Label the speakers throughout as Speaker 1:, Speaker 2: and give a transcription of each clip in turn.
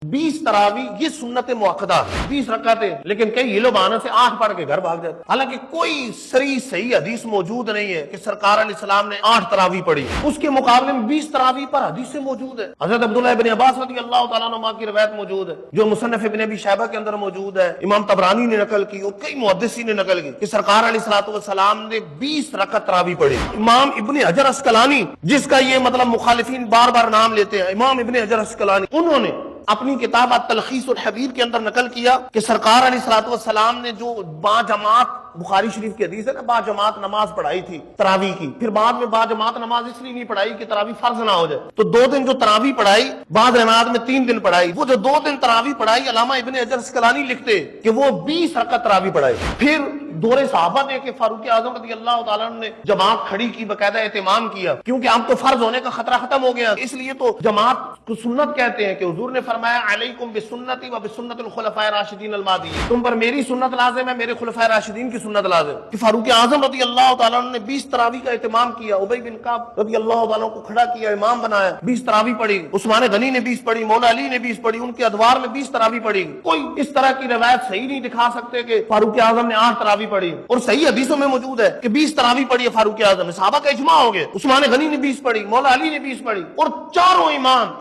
Speaker 1: 20 تراوی یہ سنت موقدہ 20 رکعتیں، لیکن کئی یہ لوگ آنے سے 8 پڑھ کے گھر بھاگ جاتے۔ حالانکہ کوئی صحیح حدیث موجود نہیں ہے کہ سرکار علیہ السلام نے 8 تراوی پڑھی، اس کے مقابلے میں 20 تراوی پر حدیث سے موجود ہے۔ حضرت عبداللہ ابن عباس رضی اللہ تعالیٰ عنہ کی روایت موجود ہے جو مصنف ابن ابی شیبہ کے اندر موجود ہے، امام طبرانی نے نقل کی اور کئی محدثین نے نقل کی کہ سرکار علیہ السلام نے 20 رکعت تراوی پڑھی۔ امام ابن حجر عسقلانی، جس کا یہ مطلب مخالفین بار بار نام لیتے ہیں، امام ابن حجر عسقلانی، انہوں نے اپنی کتاب التلخیص الحبیر کے اندر نقل کیا کہ سرکار علیہ السلام نے جو با جماعت، بخاری شریف کی حدیث ہے نا، با جماعت نماز پڑھائی تھی تراویح کی، پھر بعد میں با جماعت نماز اس لیے نہیں پڑھائی کہ تراویح فرض نہ ہو جائے، تو 2 دن جو تراویح پڑھائی، بعض روایات میں 3 دن پڑھائی، وہ جو 2 دن تراویح پڑھائی، علامہ ابن حجر عسقلانی لکھتے کہ وہ 20 رکعت تراویح پڑھائی۔ پھر دور صحابہ نے کہ فاروق اعظم رضی اللہ تعالیٰ عنہ نے جماعت کھڑی کی، باقاعدہ اہتمام کیا، کیونکہ اب تو فرض ہونے کا خطرہ ختم ہو گیا، اس لیے تو جماعت کو سنت کہتے ہیں کہ حضور نے فرمایا علیکم بسنتی و بسنت الخلفاء الراشدین المہدیین، تم پر میری سنت لازم ہے، میرے خلفاء راشدین کی سنت لازم۔ کہ فاروق اعظم رضی اللہ تعالیٰ عنہ نے 20 تراویح کا اہتمام کیا، ابی بن کعب رضی اللہ تعالیٰ عنہ کو کھڑا کیا، امام بنایا، 20 تراویح پڑھی، عثمان غنی نے 20 پڑھی، مولا علی نے 20 پڑھی، ان کے ادوار میں 20 تراویح پڑھی۔ کوئی اس طرح کی روایت صحیح نہیں دکھا سکتے کہ فاروق اعظم نے 8 تراویح پڑھی، اور صحیح حدیثوں میں موجود ہے کہ 20 تراویح پڑھی ہے فاروق اعظم، صحابہ کا اجماع ہو گیا، عثمان غنی نے 20 پڑھی، مولا علی نے 20 پڑھی، اور چاروں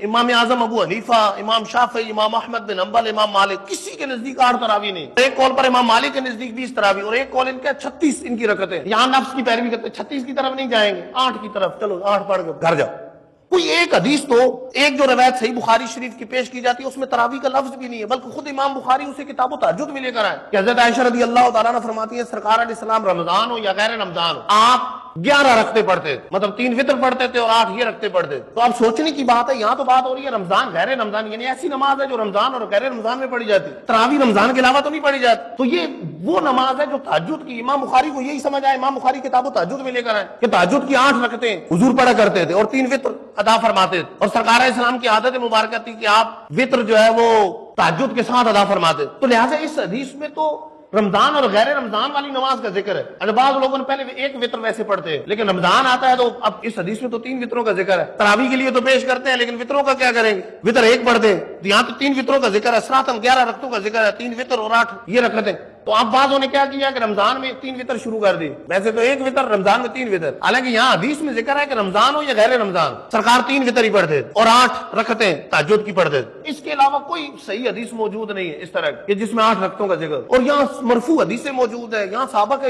Speaker 1: امام اعظم ابو حنیفہ، امام شافعی، امام احمد بن حنبل، امام مالک، کسی کے نزدیک 8 تراویح نہیں۔ ایک قول پر امام مالک کے نزدیک 20 تراویح، اور ایک قول ان کا 36 ان کی رکعتیں، یہاں نفس کی پیروی کرتے 36 کی طرف نہیں جائیں گے، 8 کی طرف، چلو 8 پڑھ کے گھر جاؤ۔ کوئی ایک حدیث تو ایک جو روایت صحیح بخاری شریف کی پیش کی جاتی ہے اس میں تراویح کا لفظ بھی نہیں ہے، بلکہ خود امام بخاری اسے کتاب و تہجد میں لے کر آئے کہ حضرت عائشہ رضی اللہ تعالیٰ عنہ فرماتی ہیں سرکار علیہ السلام رمضان ہو یا غیر رمضان ہو آپ 11 رکھتے پڑھتے، مطلب 3 وتر پڑھتے تھے اور 8 یہ رکھتے پڑھتے۔ تو اب سوچنے کی بات ہے، یہاں تو بات ہو رہی ہے رمضان غیر رمضان، یعنی ایسی نماز ہے جو رمضان اور غیر رمضان میں پڑھی جاتی، تراویح رمضان کے علاوہ تو نہیں پڑھی جاتی۔ تو یہ وہ نماز ہے جو تہجد کی، امام بخاری کو یہی سمجھ آیا، امام بخاری کتاب و تہجد میں لے کر آئے کہ تہجد کی 8 رکعتیں حضور پڑھا کرتے تھے اور 3 وتر ادا فرماتے تھے، اور سرکار علیہ السلام کی عادت مبارکہ تھی کہ آپ وتر جو ہے وہ تہجد کے ساتھ ادا فرماتے۔ تو لہٰذا اس حدیث میں تو رمضان اور غیر رمضان والی نماز کا ذکر ہے۔ بعض لوگوں نے پہلے 1 وتر ویسے پڑھتے ہیں، لیکن رمضان آتا ہے تو اب اس حدیث میں تو 3 وتروں کا ذکر ہے۔ تراویح کے لیے تو پیش کرتے ہیں، لیکن وتروں کا کیا کریں گے؟ وتر 1 پڑھتے ہیں، یہاں تو 3 وتروں کا ذکر ہے، صراحتاً 11 رکعتوں کا ذکر ہے، 3 وتر اور 8 یہ رکعتیں۔ تو اب بعضوں نے کیا کیا کہ رمضان میں 3 وتر شروع کر دی، ویسے تو 1 وتر، رمضان میں 3 وتر، حالانکہ یہاں حدیث میں ذکر ہے کہ رمضان ہو یا غیر رمضان سرکار 3 وتر ہی پڑھتے اور 8 رکعتیں تہجد کی پڑھتے۔ اس کے علاوہ کوئی صحیح حدیث موجود نہیں ہے اس طرح کہ جس میں 8 رکعتوں کا ذکر، اور یہاں مرفوع حدیثیں موجود ہے، یہاں صحابہ کا